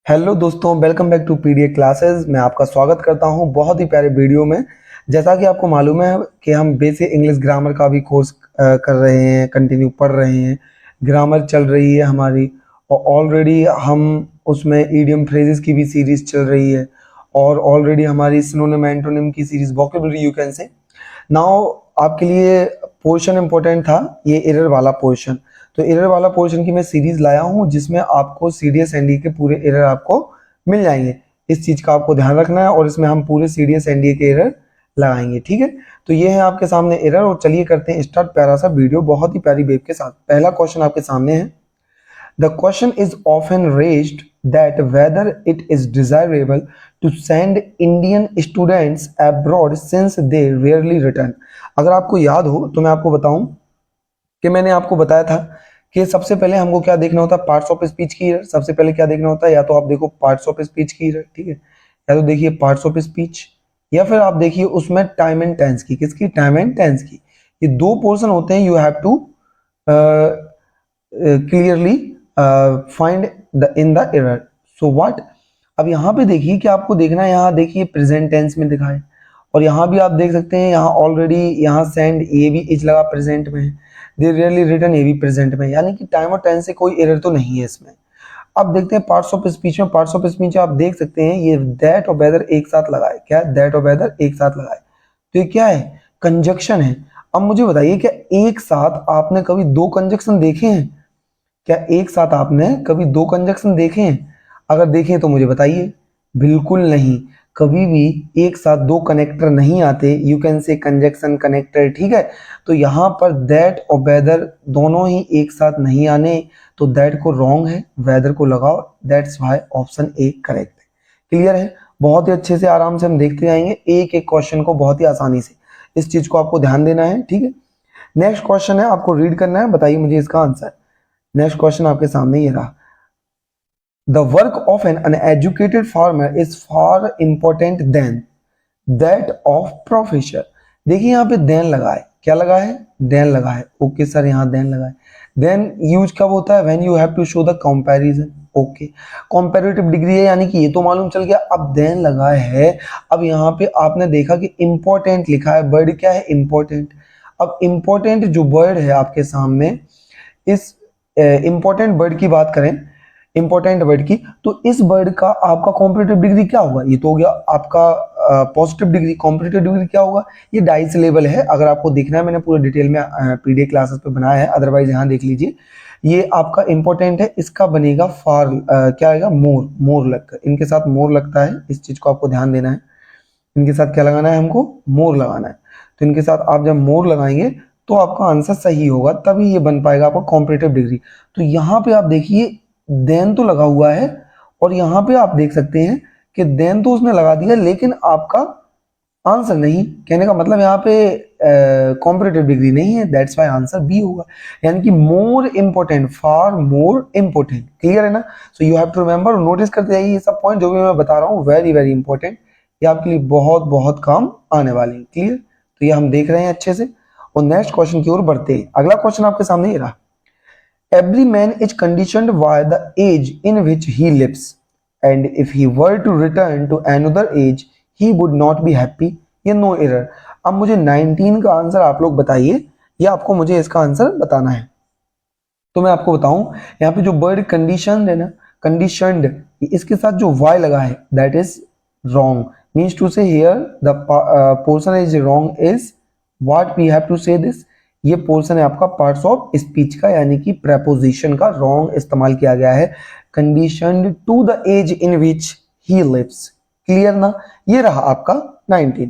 Hello दोस्तों, welcome back to PDA classes. मैं आपका स्वागत करता हूं बहुत ही प्यारे वीडियो में। जैसा कि आपको मालूम है कि हम बेसिक इंग्लिश ग्रामर का भी कोर्स कर रहे हैं, कंटिन्यू पढ़ रहे हैं। ग्रामर चल रही है हमारी और ऑलरेडी हम उसमें इडियम फ्रेजेस की भी सीरीज चल रही है और ऑलरेडी हमारी सिनोनिम एंटोनिम की series vocabulary you can say. Now आपके लिए पोर्शन इंपॉर्टेंट था ये एरर वाला पोर्शन। तो एरर वाला पोर्शन की मैं सीरीज लाया हूं जिसमें आपको सीडीएस एनडीए के पूरे एरर आपको मिल जाएंगे। इस चीज का आपको ध्यान रखना है और इसमें हम पूरे सीडीएस एनडीए के एरर लगाएंगे, ठीक है। तो ये है आपके सामने एरर और चलिए करते हैं स्टार्ट प्यारा सा वीडियो बहुत ही प्यारी वेब के साथ। पहला क्वेश्चन आपके सामने है। The question is often raised that whether it is desirable to send Indian students abroad since they rarely return। अगर आपको याद हो तो मैं आपको बताऊं कि मैंने आपको बताया था कि सबसे पहले हमको क्या देखना होता है, पार्ट्स ऑफ स्पीच की एरर। सबसे पहले क्या देखना होता है, या तो आप देखो पार्ट्स ऑफ स्पीच की एरर, ठीक है, या तो देखिए पार्ट्स ऑफ स्पीच, या फिर आप देखिए उसमें टाइम एंड टेंस की। किसकी? टाइम एंड टेंस की। ये दो पोर्शन होते हैं, you have to clearly find the in the error. So what, अब यहाँ पे देखिए कि आपको देखना है, यहाँ देखिए प्रेजेंट टेंस में दिखा है और यहाँ भी आप देख सकते हैं, यहाँ ऑलरेडी यहाँ सेंड ये भी इज लगा प्रेजेंट में है, दे रियरली रिटर्न ये भी प्रेजेंट में, यानी कि टाइम और टेंस से कोई एरर तो नहीं है इसमें। अब देखते हैं पार्ट्स ऑफ स्पीच में। पार्ट्स ऑफ स्पीच आप देख सकते हैं ये दैट और वेदर एक साथ लगाए। क्या है? दैट और वेदर एक साथ लगाए। तो ये क्या है? कंजक्शन है। अब मुझे बताइए, क्या एक साथ आपने कभी दो कंजक्शन देखे हैं? क्या एक साथ आपने कभी दो कंजक्शन देखे हैं? अगर देखे तो मुझे बताइए। बिल्कुल नहीं, कभी भी एक साथ दो कनेक्टर नहीं आते। You can say conjunction connector, ठीक है। तो यहाँ पर दैट और वेदर दोनों ही एक साथ नहीं आने, तो दैट को रॉन्ग है, वेदर को लगाओ। That's why option A correct है। क्लियर है? बहुत ही अच्छे से आराम से हम देखते जाएंगे एक एक क्वेश्चन को बहुत ही आसानी से। इस चीज को आपको ध्यान देना है, ठीक है। नेक्स्ट क्वेश्चन है, आपको रीड करना है, बताइए मुझे इसका आंसर। नेक्स्ट क्वेश्चन आपके सामने ये रहा। The work of an uneducated farmer is far important than that of professor. देखिए यहाँ पे देन लगा है। क्या लगा है? देन लगा है। ओके सर, यहाँ देन लगा है। देन यूज कब होता है? When you have to show the comparison. Okay, comparative degree है, यानी कि ये तो मालूम चल गया। अब देन लगा है। अब यहाँ पे आपने देखा कि इंपॉर्टेंट लिखा है, वर्ड क्या है? इंपॉर्टेंट। अब इंपॉर्टेंट जो वर्ड है आपके सामने, इस इंपॉर्टेंट वर्ड की बात करें, इंपॉर्टेंट वर्ड की, तो इस वर्ड का आपका कॉम्पिटिटिव डिग्री क्या होगा? ये तो हो गया आपका पॉजिटिव डिग्री। कॉम्पिटिटिव डिग्री क्या होगा? ये डाइस लेवल है। अगर आपको देखना है, मैंने पूरे डिटेल में पीडीए क्लासेस पे बनाया है, अदरवाइज यहाँ देख लीजिए। ये आपका इंपॉर्टेंट है, इसका बनेगा फार, क्या आएगा? मोर। मोर लगकर, इनके साथ मोर लगता है, इस चीज को आपको ध्यान देना है। इनके साथ क्या लगाना है? हमको मोर लगाना है। तो इनके साथ आप जब मोर लगाएंगे तो आपका आंसर सही होगा, तभी ये बन पाएगा आपका कॉम्पिटिटिव डिग्री। तो यहाँ पे आप देखिए देन तो लगा हुआ है और यहाँ पे आप देख सकते हैं कि देन तो उसने लगा दिया, लेकिन आपका आंसर नहीं। कहने का मतलब यहाँ पे कॉम्पिटिटिव डिग्री नहीं है, दैट्स वाई आंसर बी होगा, यानी कि more important, far more important. Clear है ना? So you have to remember, notice करते जाइए ये सब पॉइंट जो भी मैं बता रहा हूँ, वेरी वेरी इंपॉर्टेंट। ये आपके लिए बहुत बहुत काम आने वाले हैं। क्लियर? तो ये हम देख रहे हैं अच्छे से और नेक्स्ट क्वेश्चन की ओर बढ़ते हैं। अगला क्वेश्चन आपके सामने ये रहा। Every man is conditioned by the age in which he lives, and if he were to return to another age, he would not be happy। ये नो एरर। अब मुझे 19 का आंसर आप लोग बताइए, या आपको मुझे इसका आंसर बताना है। तो मैं आपको बताऊं, यहाँ पे जो वर्ड कंडीशन है ना, कंडीशनड, इसके साथ जो वाई लगा है, that is wrong. Means to say here the portion is wrong is what we have to say this. ये पोर्शन है आपका पार्ट्स ऑफ स्पीच का, यानी कि प्रेपोजिशन का रॉन्ग इस्तेमाल किया गया है। Conditioned to the age in which he lives. Clear ना? ये रहा आपका 19।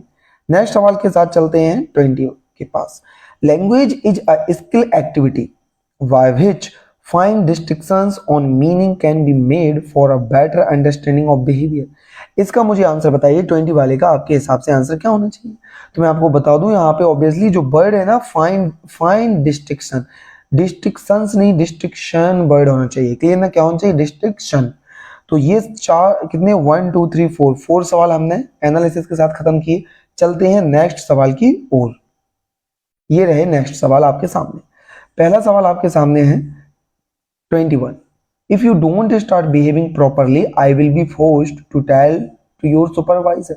नेक्स्ट सवाल के साथ चलते हैं 20 के पास। Language is a skill activity by which fine distinctions on meaning can be made for a better understanding of behavior। इसका मुझे आंसर बताइए। 20 वाले का आपके हिसाब से आंसर क्या होना चाहिए? तो मैं आपको बता दूं, यहाँ पे ऑब्वियसली जो वर्ड है ना, फाइन, फाइन डिस्टिंक्शन, डिस्टिंक्शंस नहीं, डिस्टिंक्शन वर्ड होना चाहिए। क्लियर ना? क्या होना चाहिए? डिस्टिंक्शन। तो ये चार कितने, 1 2 3 4, 4 सवाल हमने एनालिसिस के साथ खत्म किए। चलते हैं नेक्स्ट सवाल की ओर। ये रहे नेक्स्ट सवाल आपके सामने। पहला सवाल आपके सामने है 21। If you don't start behaving properly I will be forced to tell to your supervisor.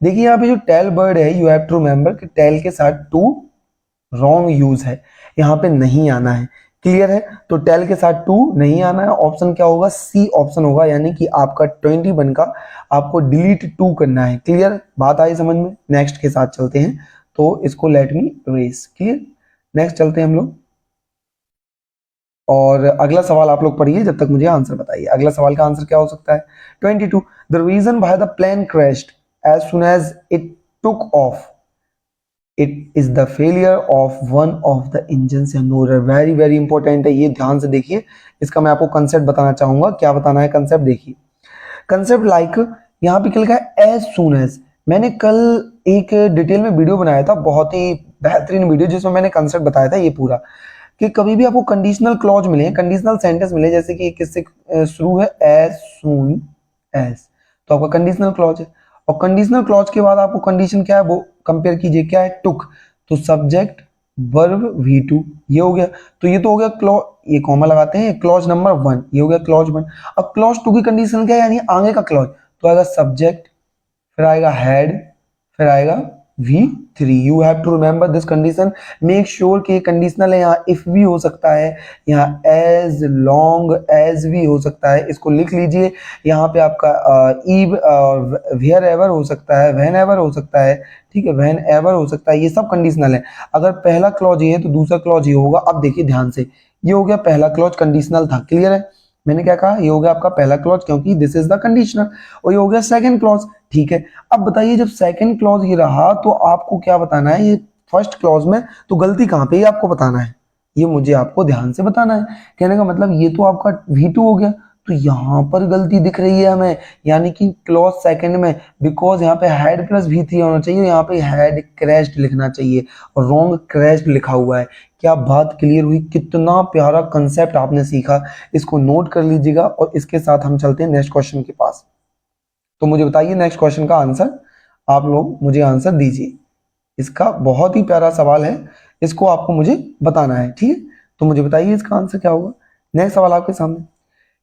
देखिए यहाँ पे जो टेल वर्ड है, यू हैव टू रिमेंबर कि टेल के साथ टू रॉन्ग यूज है, यहाँ पे नहीं आना है। क्लियर है? तो टेल के साथ टू नहीं आना है। ऑप्शन क्या होगा? सी ऑप्शन होगा, यानी कि आपका 21 का आपको डिलीट टू करना है। क्लियर? बात आई समझ में? नेक्स्ट के साथ चलते हैं, तो इसको let me race. Clear? Next चलते हैं हम लोग, और अगला सवाल आप लोग पढ़िए जब तक मुझे आंसर बताइए। अगला सवाल का आंसर क्या हो सकता है? 22, the reason why the plane crashed as soon as it took off it is the failure of one of the engines and nor. Very very important है ये, ध्यान से देखिए। इसका मैं आपको कंसेप्ट बताना चाहूंगा। क्या बताना है कंसेप्ट? देखिए कंसेप्ट लाइक यहाँ पे क्या लिखा है? As soon as. मैंने कल एक डिटेल में वीडियो बनाया था, बहुत ही बेहतरीन वीडियो, जिसमें मैंने कंसेप्ट बताया था ये पूरा, कि कभी भी आपको कंडीशनल क्लॉज मिले, कंडीशनल सेंटेंस मिले, जैसे कि किससे शुरू है? एज सुन एज, तो आपका कंडीशनल क्लॉज है। और कंडीशनल क्लॉज के बाद आपको कंडीशन क्या है वो कंपेयर कीजिए, क्या है? टुक, तो सब्जेक्ट वर्ब V2, ये हो गया। तो ये तो हो गया क्लॉज, ये कॉमा लगाते हैं, क्लॉज नंबर 1, ये हो गया क्लॉज 1। अब क्लॉज 2 की कंडीशन क्या है? यानी आगे का क्लॉज, तो आएगा सब्जेक्ट, फिर आएगा हेड, फिर आएगा V3। You have to remember this condition. Make sure कि कंडीशनल है, यहाँ इफ भी हो सकता है, यहाँ एज लॉन्ग एज भी हो सकता है, इसको लिख लीजिए। यहाँ पे आपका ईव वेयर एवर हो सकता है, व्हेन एवर हो सकता है, ठीक है, व्हेन एवर हो सकता है, ये सब कंडीशनल है। अगर पहला क्लॉज ये है तो दूसरा क्लॉज ये होगा। अब देखिए ध्यान से, ये हो गया पहला क्लॉज, कंडीशनल था। क्लियर है? मैंने क्या कहा? ये हो गया आपका पहला क्लॉज, क्योंकि दिस इज द कंडीशनल। और ये हो गया सेकंड क्लॉज। ठीक है, अब बताइए जब सेकंड क्लॉज ये रहा तो आपको क्या बताना है? ये फर्स्ट क्लॉज में तो गलती कहाँ पे, ये आपको बताना है, ये मुझे आपको ध्यान से बताना है। कहने का मतलब ये तो आपका V2 हो गया, तो यहाँ पर गलती दिख रही है हमें, यानी कि क्लॉज सेकंड में, बिकॉज यहाँ पे हेड प्लस V3 होना चाहिए, यहाँ पे हेड क्रैश्ड लिखना चाहिए, और रॉन्ग क्रैश्ड लिखा हुआ है। क्या बात क्लियर हुई? कितना प्यारा कंसेप्ट आपने सीखा, इसको नोट कर लीजिएगा। और इसके साथ हम चलते हैं नेक्स्ट क्वेश्चन के पास। तो मुझे बताइए नेक्स्ट क्वेश्चन का आंसर, आप लोग मुझे आंसर दीजिए। इसका बहुत ही प्यारा सवाल है, इसको आपको मुझे बताना है, ठीक है? तो मुझे बताइए इसका आंसर क्या होगा। नेक्स्ट सवाल आपके सामने,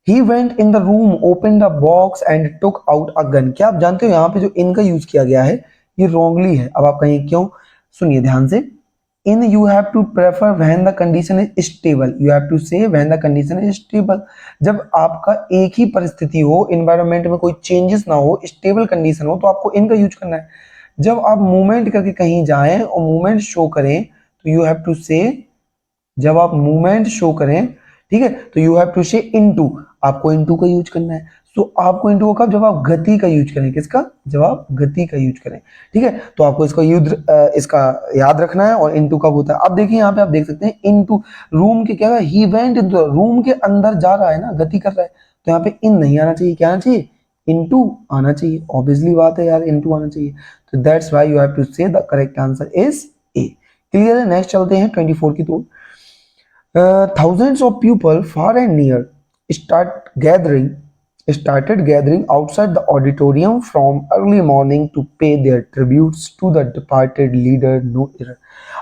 He went in the room, opened a box and took out a gun। क्या आप जानते हो यहाँ पे जो इन का यूज किया गया है ये रॉन्गली है। अब आप कहेंगे क्यों? सुनिए ध्यान से। In you have to prefer when the condition is stable, you have to say when the condition is stable. जब आपका एक ही परिस्थिति हो, एनवायरनमेंट में कोई चेंजेस ना हो, स्टेबल कंडीशन हो, तो आपको इन का यूज करना है। जब आप मूवमेंट करके कहीं जाएं और मूवमेंट शो करें तो यू हैव टू से, जब आप मूवमेंट शो करें, ठीक है, तो यू हैव टू से इनटू, आपको इनटू का यूज करना है। सो आपको इनटू कब? जब आप गति का यूज करें। किसका? जब आप गति का यूज करें, ठीक है। तो आपको इसका याद रखना है। और इनटू कब होता है? अब देखिए यहाँ पे आप देख सकते हैं इनटू रूम के, क्या है? ही वेंट इनटू, रूम के अंदर जा रहा है ना, गति कर रहा है, तो यहाँ पे इन नहीं आना चाहिए, क्या आना चाहिए? इनटू आना चाहिए। ऑब्वियसली बात है यार, इनटू आना चाहिए। तो that's why you have to say the correct answer is A. Clear है? नेक्स्ट चलते हैं 24 की तो। Thousands of people far and near started gathering outside the auditorium from early morning to pay their tributes to the departed leader No Error।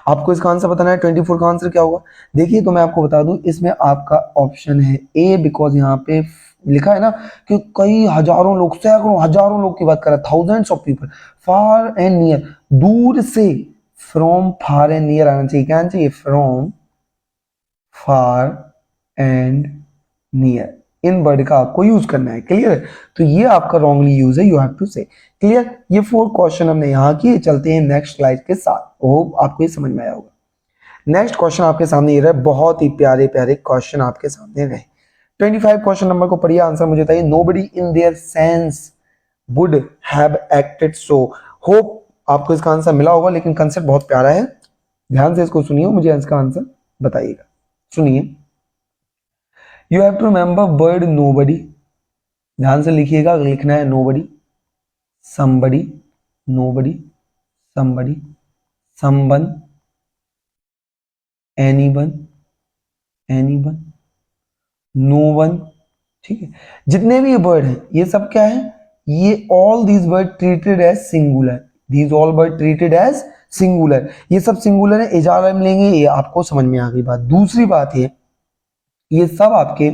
आपको इसका answer बताना है। 24 का आंसर क्या होगा? देखिए तो मैं आपको बता दूं, इसमें आपका ऑप्शन है ए, बिकॉज यहाँ पे लिखा है ना कि कई हजारों लोग, सैकड़ों हजारों लोग की बात कर रहा है। Thousands of people, far and near, दूर से, फ्रॉम फार एंड नियर आना चाहिए, क्या आना चाहिए? From far and near, in word का आपको यूज करना है। क्लियर है? तो ये आपका रॉन्गली यूज है, यू हैव टू से। क्लियर? ये 4 क्वेश्चन हमने यहाँ किए। चलते हैं नेक्स्ट स्लाइड के साथ, होप आपको ये समझ में आया होगा। नेक्स्ट क्वेश्चन आपके सामने ये रहे, बहुत ही प्यारे प्यारे क्वेश्चन आपके सामने रहे। 25 क्वेश्चन नंबर को पढ़िए, आंसर मुझे बताइए। Nobody in their sense would have acted so. Hope आपको इसका आंसर मिला होगा, लेकिन कंसेप्ट बहुत प्यारा है, ध्यान से इसको सुनिए, मुझे इसका आंसर बताइएगा। सुनिए, you have to remember word nobody, ध्यान से लिखिएगा, लिखना है nobody, somebody, nobody, somebody, someone, anyone, anyone, no one, ठीक है। जितने भी ये वर्ड हैं ये सब क्या है? ये all these word treated as singular, these all word treated as singular, ये सब सिंगुलर है। इजारा में लेंगे, ये आपको समझ में आ गई बात। दूसरी बात ये सब आपके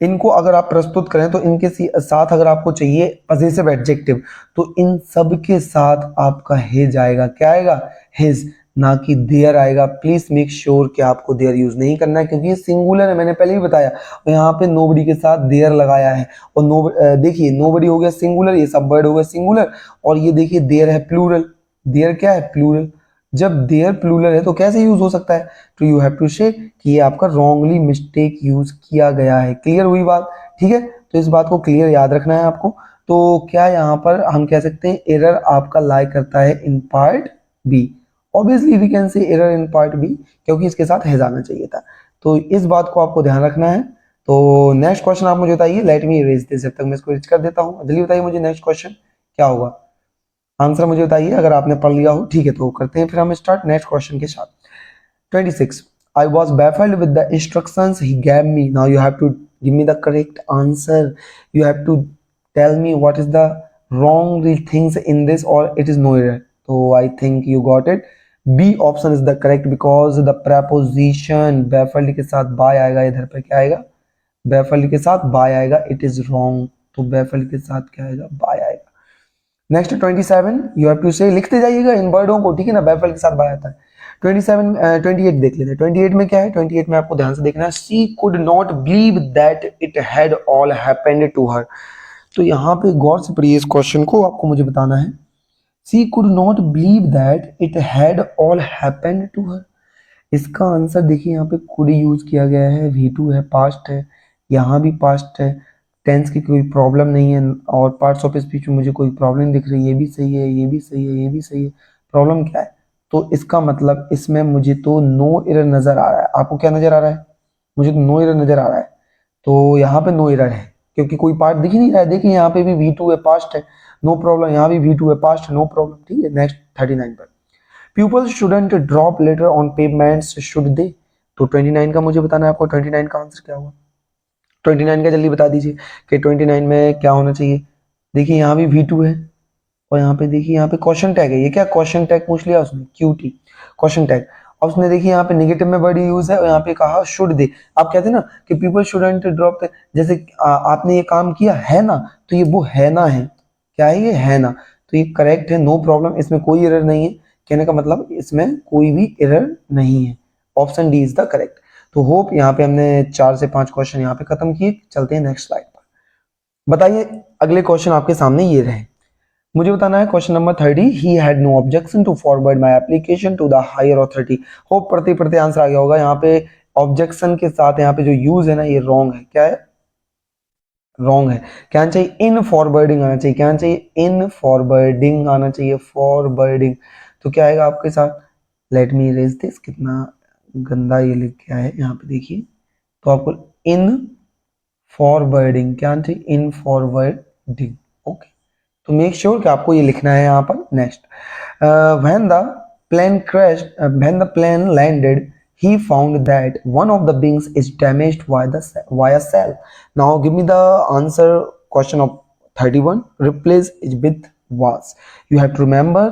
इनको अगर आप प्रस्तुत करें तो इनके साथ अगर आपको चाहिए पजेसिव एडजेक्टिव, तो इन सब के साथ आपका हिज आएगा। क्या आएगा? हिज, ना कि देयर आएगा। प्लीज मेक श्योर कि आपको देयर यूज नहीं करना है, क्योंकि ये सिंगुलर है, मैंने पहले ही बताया। यहाँ पे नोबडी के साथ देयर लगाया है, और देखिए नोबडी हो गया सिंगुलर, ये सब वर्ड हो गया सिंगुलर, और ये देखिए देयर है प्लूरल। देयर क्या है? प्लूरल। जब देयर प्लूरल है तो कैसे यूज हो सकता है? तो यू हैव टू से कि ये आपका रॉन्गली मिस्टेक यूज किया गया है। क्लियर हुई बात? ठीक है, तो इस बात को क्लियर याद रखना है आपको। तो क्या यहाँ पर हम कह सकते हैं एरर आपका लाई करता है in part B? Obviously we can say error in part B, क्योंकि इसके साथ है जाना चाहिए था। तो इस बात को आपको ध्यान रखना है। तो नेक्स्ट क्वेश्चन आप मुझे बताइए। लेट मी इरेज दिस, जब तक मैं इसको इरेज कर देता हूँ। जल्दी बताइए मुझे नेक्स्ट क्वेश्चन क्या होगा। आंसर मुझे बताइए, अगर आपने पढ़ लिया हो ठीक है तो करते हैं फिर हम स्टार्ट नेक्स्ट क्वेश्चन के साथ। 26. I was baffled with the instructions he gave me. Now you have to give me the correct answer. You have to tell me what is the wrong things in this, or it is no error. So I think you got it. B option is the correct because the preposition baffled के साथ by आएगा। इधर पर क्या आएगा? baffled के साथ by आएगा। It is wrong, तो baffled के साथ क्या आएगा? by आएगा। नेक्स्ट 27, यू हैव टू से लिखते जाइएगा इन वर्डों को, ठीक है ना। बैफल के साथ बाय आता है। 28 देख लेते हैं। 28 में क्या है? 28 में आपको ध्यान से देखना है। She could not believe that it had all happened to her. तो यहाँ पे गौर से पढ़िए इस क्वेश्चन को, आपको मुझे बताना है। She could not believe that it had all happened to her. इसका आंसर देखिए, यहाँ पे कुड यूज किया गया है, V2 है, पास्ट है, यहाँ भी पास्ट है, टेंस की कोई प्रॉब्लम नहीं है, और पार्ट्स ऑफ स्पीच में मुझे कोई प्रॉब्लम नहीं दिख रही। ये भी सही है, ये भी सही है, ये भी सही है। प्रॉब्लम क्या है? तो इसका मतलब इसमें मुझे तो नो एरर नजर आ रहा है। आपको क्या नजर आ रहा है? मुझे तो नो एरर नजर आ रहा है। तो यहाँ पे नो एरर है, क्योंकि कोई पार्ट दिख ही नहीं रहा है। देखिए यहाँ पे भी V2 है, पास्ट है, नो प्रॉब्लम। यहाँ भी V2 है, पास्ट है, नो प्रॉब्लम। ठीक है, नेक्स्ट 39 पर। People shouldn't drop later on payments, should they? तो 29 का मुझे बताना है आपको। 29 का आंसर क्या होगा? 29 का जल्दी बता दीजिए कि 29 में क्या होना चाहिए। देखिए यहाँ भी V2 है, और यहाँ पे देखिए यहाँ पे क्वेश्चन टैग है। ये क्या क्वेश्चन टैग पूछ लिया उसने? QT question tag. और उसने देखिए यहाँ पे नेगेटिव में वर्ड यूज है, और यहाँ पे कहा शुड दे। आप कहते हैं ना कि पीपल शुडंट ड्रॉप, जैसे आपने ये काम किया है ना, तो ये वो है ना है। क्या है? ये है ना। तो ये करेक्ट है, नो प्रॉब्लम, इसमें कोई एरर नहीं है। कहने का मतलब इसमें कोई भी एरर नहीं है। Option D is the correct. तो होप यहाँ पे हमने 4 से 5 क्वेश्चन यहाँ पे खत्म किए। चलते हैं नेक्स्ट स्लाइड पर। बताइए अगले क्वेश्चन आपके सामने ये रहे। मुझे बताना है question number 30। He had no objection to forward my application to the higher authority. Hope पढ़ते पढ़ते आंसर आ गया होगा। यहाँ पे ऑब्जेक्शन के साथ यहाँ पे जो यूज है ना, ये रॉन्ग है। क्या है? रॉन्ग है। क्या आना चाहिए? इन फॉरवर्डिंग आना चाहिए। क्या आना चाहिए? इन फॉरवर्डिंग आना चाहिए, फॉरवर्डिंग। तो क्या आएगा आपके साथ? Let me erase this. कितना गंदा ये लिख के आया है यहाँ पे, देखिए। तो आपको इन फॉरवर्डिंग क्या आना चाहिए? In forwarding. ओके, तो मेक श्योर कि आपको ये लिखना है यहाँ पर। Next, when the plane crash, when the plane landed, he found that one of the wings is damaged via cell. Now give me the answer question of 31. Replace it with was. You have to remember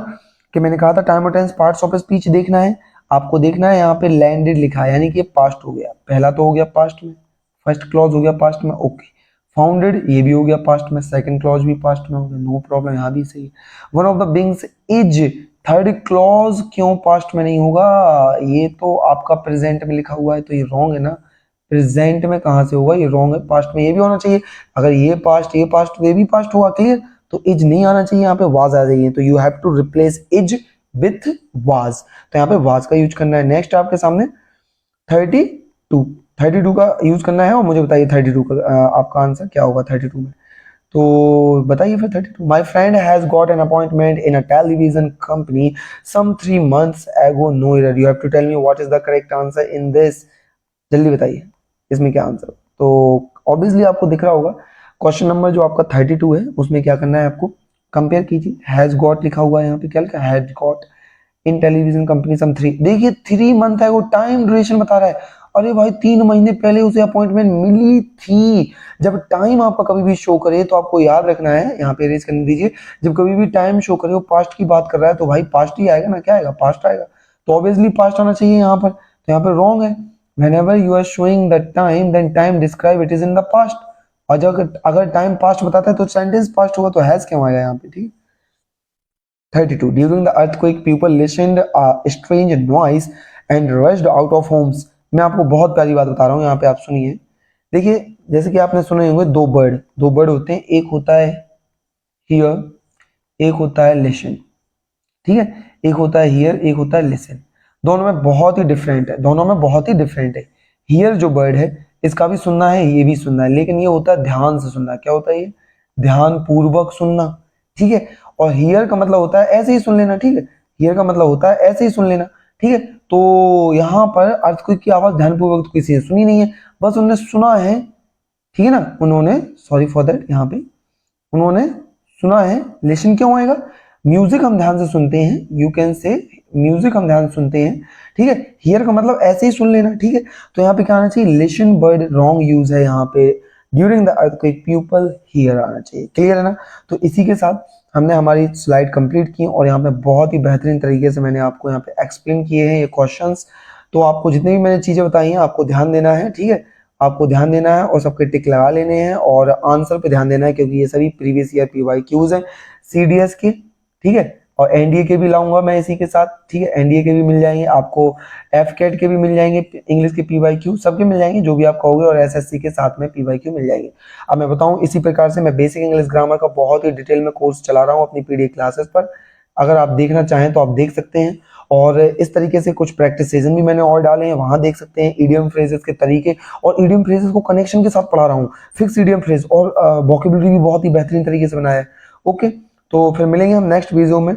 कि मैंने कहा था time और tense parts of speech देखना है। आपको देखना है यहाँ पे लैंडेड लिखा है, यानी कि पास्ट हो गया। पहला तो हो गया पास्ट में, फर्स्ट क्लॉज हो गया पास्ट में, ओके। फाउंडेड ये भी हो गया पास्ट में, सेकंड क्लॉज भी पास्ट में हो गया, नो प्रॉब्लम, यहाँ भी सही है। One of the wings is, third clause क्यों पास्ट में नहीं होगा? ये तो आपका प्रेजेंट में लिखा हुआ है, तो ये रॉन्ग है ना। प्रेजेंट में कहां से होगा? ये रॉन्ग है, पास्ट में ये भी होना चाहिए। अगर ये पास्ट ये भी पास्ट होगा, क्लियर। तो इज नहीं आना चाहिए, यहाँ पे वाज आ जाइए। तो you have to replace is with was, तो यहाँ पे वाज का यूज करना है। नेक्स्ट आपके सामने 32 का यूज करना है, और मुझे बताइए 32 का आपका आंसर क्या होगा 32 में। तो बताइए फिर 32। My friend has got an appointment in a television company some 3 months ago, no error. You have to tell me what is the correct answer in this. जल्दी बताइए इसमें क्या आंसर। तो ऑब्वियसली आपको दिख रहा होगा क्वेश्चन नंबर जो आपका 32 है, उसमें क्या करना है आपको, कंपेयर कीजिए। हैज गॉट लिखा हुआ है यहाँ पे, क्या लिखा है? Has got in television company some 3। देखिए 3 month है, वो टाइम ड्यूरेशन बता रहा है। अरे भाई 3 महीने पहले उसे अपॉइंटमेंट मिली थी। जब टाइम आपका कभी भी शो करे तो आपको याद रखना है, यहाँ पे रेज करने दीजिए। जब कभी भी टाइम शो करे, वो पास्ट की बात कर रहा है, तो भाई पास्ट ही आएगा ना। क्या आएगा? पास्ट आएगा। तो ऑब्वियसली पास्ट आना चाहिए यहाँ पर। तो यहाँ पर रॉन्ग है। whenever you are showing the time then time describe it is in the past। और जब अगर टाइम पास्ट बताता है तो सेंटेंस पास्ट होगा, तो हैज क्यों आएगा यहाँ पे, ठीक। 32 during the earthquake people listened a strange noise and rushed out of homes. मैं आपको बहुत प्यारी बात बता रहा हूँ, यहाँ पे आप सुनिए। देखिए जैसे कि आपने सुने होंगे दो बर्ड होते हैं, एक होता है हियर, एक होता है लिसन, ठीक है। एक होता है हियर, एक होता है लिसन। दोनों में बहुत ही डिफरेंट है, दोनों में बहुत ही डिफरेंट है। हियर जो वर्ड है इसका भी सुनना है, ये भी सुनना है, लेकिन ये होता है ध्यान से सुनना। क्या होता है ये? ध्यान पूर्वक सुनना, ठीक है। और हियर का मतलब होता है ऐसे ही सुन लेना, ठीक है। हियर का मतलब होता है ऐसे ही सुन लेना, ठीक है। तो यहाँ पर अर्थक्वेक की आवाज ध्यानपूर्वक तो किसी ने सुनी नहीं है, बस उन्होंने सुना है, ठीक है ना। उन्होंने, सॉरी फॉर दैट, यहाँ पे उन्होंने सुना है। लिसन क्यों आएगा? म्यूजिक हम ध्यान से सुनते हैं, यू कैन से म्यूजिक हम ध्यान से सुनते हैं, ठीक है। हियर का मतलब ऐसे ही सुन लेना, ठीक है। तो यहाँ पे क्या आना चाहिए? लिसन वर्ड रॉन्ग यूज है यहाँ पे। During the earthquake people here आना चाहिए। क्लियर है ना? तो इसी के साथ हमने हमारी स्लाइड कंप्लीट की और यहाँ पे बहुत ही बेहतरीन तरीके से मैंने आपको यहाँ पे एक्सप्लेन किए हैं ये क्वेश्चंस। तो आपको जितनी भी मैंने चीजें बताई हैं आपको ध्यान देना है, ठीक है। आपको ध्यान देना है और सबके टिक लगा लेने हैं और आंसर पे ध्यान देना है, क्योंकि ये सभी प्रीवियस ईयर PYQs हैं CDS के, ठीक है। और NDA के भी लाऊंगा मैं इसी के साथ, ठीक है। NDA के भी मिल जाएंगे आपको, FCAT के भी मिल जाएंगे, इंग्लिश के PYQ सबके मिल जाएंगे, जो भी आप कहोगे, और SSC के साथ में PYQ मिल जाएंगे। अब मैं बताऊं, इसी प्रकार से मैं बेसिक इंग्लिश ग्रामर का बहुत ही डिटेल में कोर्स चला रहा हूँ अपनी PDF क्लासेस पर। अगर आप देखना चाहें तो आप देख सकते हैं। और इस तरीके से कुछ प्रैक्टिस सेशन भी मैंने और डाले हैं, वहां देख सकते हैं। ईडियम फ्रेजेस के तरीके, और ईडियम फ्रेजेस को कनेक्शन के साथ पढ़ा रहा हूँ, फिक्स ईडियम फ्रेज, और वोकेबुलरी भी बहुत ही बेहतरीन तरीके से बनाया है। ओके, तो फिर मिलेंगे हम नेक्स्ट वीडियो में।